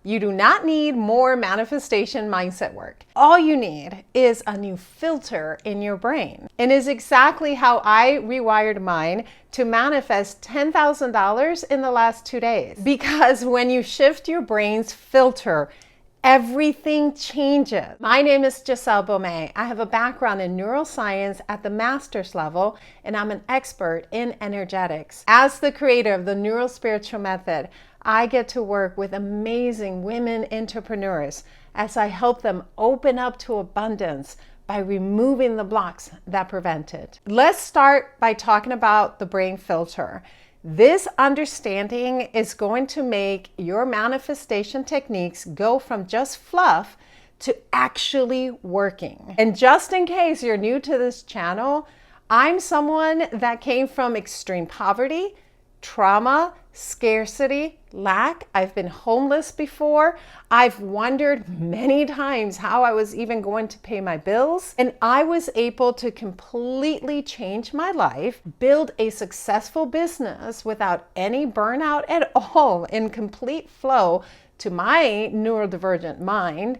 You do not need more manifestation mindset work. All you need is a new filter in your brain. And is exactly how I rewired mine to manifest $10,000 in the last 2 days. Because when you shift your brain's filter, everything changes. My name is Giselle Baumet. I have a background in neuroscience at the master's level, and I'm an expert in energetics. As the creator of the NeuroSpiritual Method, I get to work with amazing women entrepreneurs as I help them open up to abundance by removing the blocks that prevent it. Let's start by talking about the brain filter. This understanding is going to make your manifestation techniques go from just fluff to actually working. And just in case you're new to this channel, I'm someone that came from extreme poverty, trauma, scarcity, lack. I've been homeless before. I've wondered many times how I was even going to pay my bills. And I was able to completely change my life, build a successful business without any burnout at all, in complete flow to my neurodivergent mind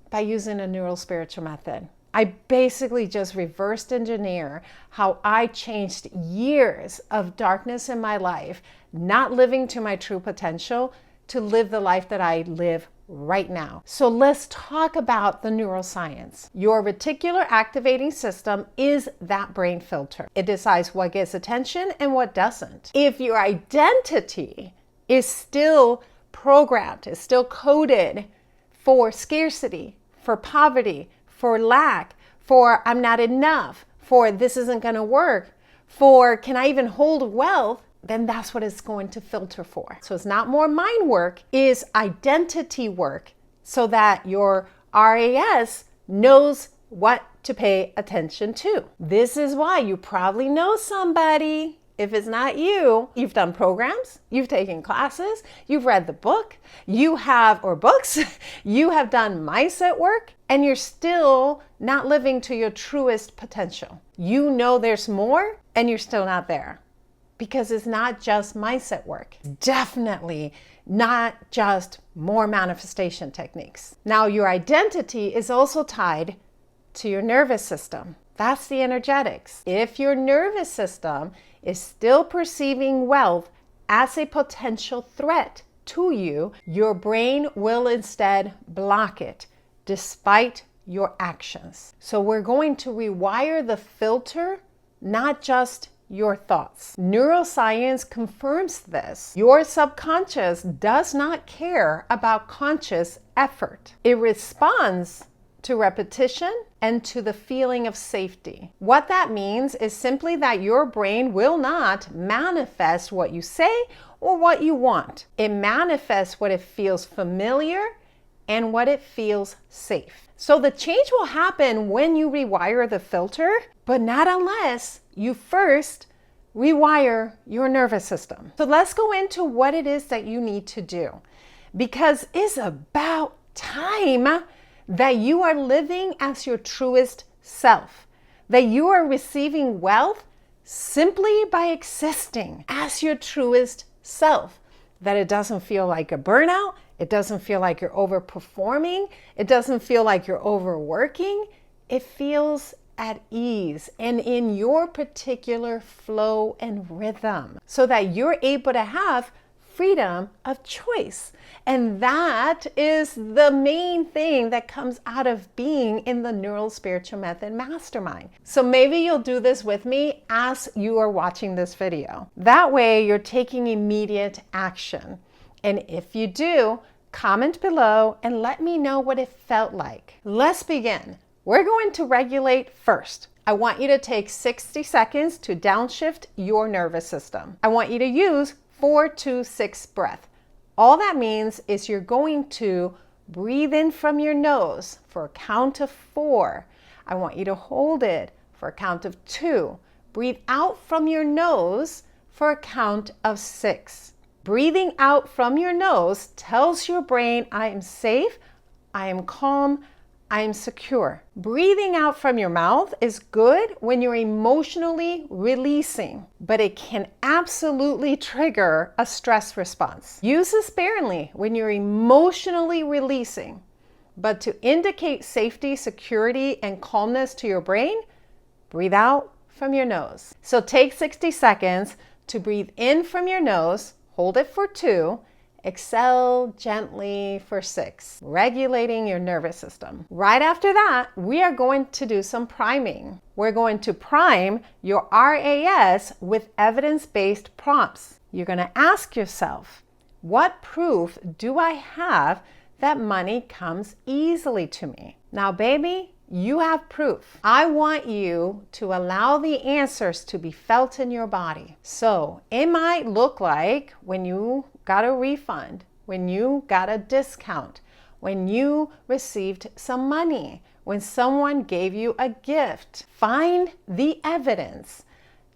by using a neurospiritual method. I basically just reversed engineer how I changed years of darkness in my life, not living to my true potential, to live the life that I live right now. So let's talk about the neuroscience. Your reticular activating system is that brain filter. It decides what gets attention and what doesn't. If your identity is still programmed, is still coded for scarcity, for poverty, for lack, for I'm not enough, for this isn't going to work, for can I even hold wealth, then that's what it's going to filter for. So it's not more mind work, is identity work, so that your RAS knows what to pay attention to. This is why you probably know somebody. If it's not you, you've done programs, you've taken classes, you've read the book, you have done mindset work, and you're still not living to your truest potential. You know there's more, and you're still not there. Because it's not just mindset work. Definitely not just more manifestation techniques. Now, your identity is also tied to your nervous system. That's the energetics. If your nervous system is still perceiving wealth as a potential threat to you, your brain will instead block it despite your actions. So we're going to rewire the filter, not just your thoughts. Neuroscience confirms this. Your subconscious does not care about conscious effort. It responds to repetition and to the feeling of safety. What that means is simply that your brain will not manifest what you say or what you want. It manifests what it feels familiar and what it feels safe. So the change will happen when you rewire the filter, but not unless you first rewire your nervous system. So let's go into what it is that you need to do, because it's about time that you are living as your truest self, that you are receiving wealth simply by existing as your truest self, that it doesn't feel like a burnout, it doesn't feel like you're overperforming, it doesn't feel like you're overworking, it feels at ease and in your particular flow and rhythm, so that you're able to have freedom of choice. And that is the main thing that comes out of being in the NeuroSpiritual Method Mastermind. So maybe you'll do this with me as you are watching this video. That way you're taking immediate action. And if you do, comment below and let me know what it felt like. Let's begin. We're going to regulate first. I want you to take 60 seconds to downshift your nervous system. I want you to use 4, 2, 6 breath. All that means is you're going to breathe in from your nose for a count of 4. I want you to hold it for a count of 2. Breathe out from your nose for a count of 6. Breathing out from your nose tells your brain, I am safe, I am calm, I'm secure. Breathing out from your mouth is good when you're emotionally releasing, but it can absolutely trigger a stress response. Use this sparingly when you're emotionally releasing, but to indicate safety, security, and calmness to your brain, breathe out from your nose. So take 60 seconds to breathe in from your nose, hold it for 2, exhale gently for 6, regulating your nervous system. Right after that, we are going to do some priming. We're going to prime your RAS with evidence-based prompts. You're going to ask yourself, what proof do I have that money comes easily to me? Now, baby, you have proof. I want you to allow the answers to be felt in your body. So it might look like when you got a refund, when you got a discount, when you received some money, when someone gave you a gift. Find the evidence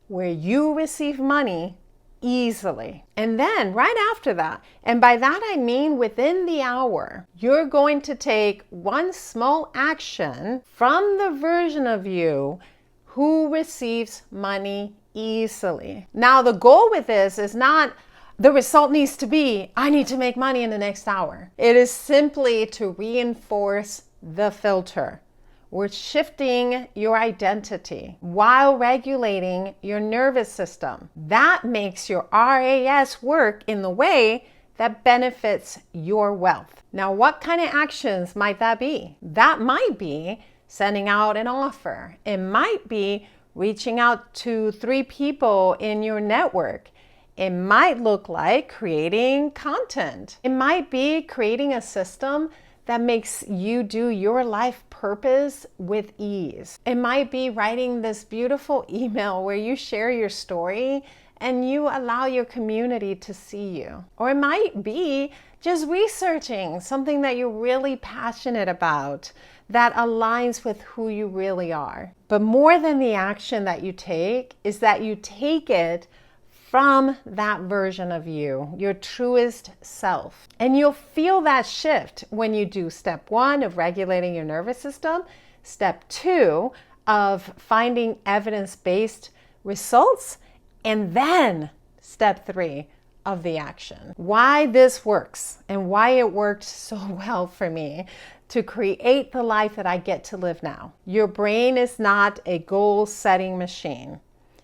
where you receive money easily. And then right after that, and by that I mean within the hour, you're going to take one small action from the version of you who receives money easily. Now, the goal with this is not the result needs to be, I need to make money in the next hour. It is simply to reinforce the filter. We're shifting your identity while regulating your nervous system. That makes your RAS work in the way that benefits your wealth. Now, what kind of actions might that be? That might be sending out an offer. It might be reaching out to 3 people in your network. It might look like creating content. It might be creating a system that makes you do your life purpose with ease. It might be writing this beautiful email where you share your story and you allow your community to see you. Or it might be just researching something that you're really passionate about that aligns with who you really are. But more than the action that you take is that you take it from that version of you, your truest self. And you'll feel that shift when you do step 1 of regulating your nervous system, step 2 of finding evidence-based results, and then step 3 of the action. Why this works and why it worked so well for me to create the life that I get to live now. Your brain is not a goal-setting machine.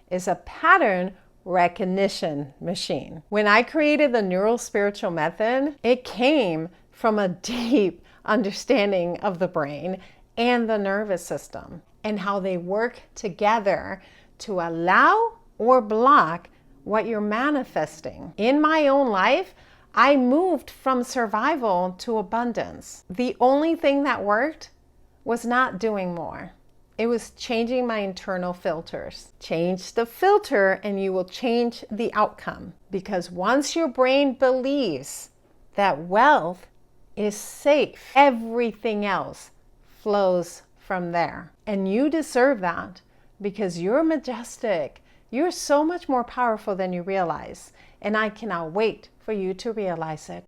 It's a pattern recognition machine. When I created the Neurospiritual Method, it came from a deep understanding of the brain and the nervous system and how they work together to allow or block what you're manifesting. In my own life, I moved from survival to abundance. The only thing that worked was not doing more. It was changing my internal filters. Change the filter and you will change the outcome. Because once your brain believes that wealth is safe, everything else flows from there. And you deserve that because you're majestic. You're so much more powerful than you realize. And I cannot wait for you to realize it.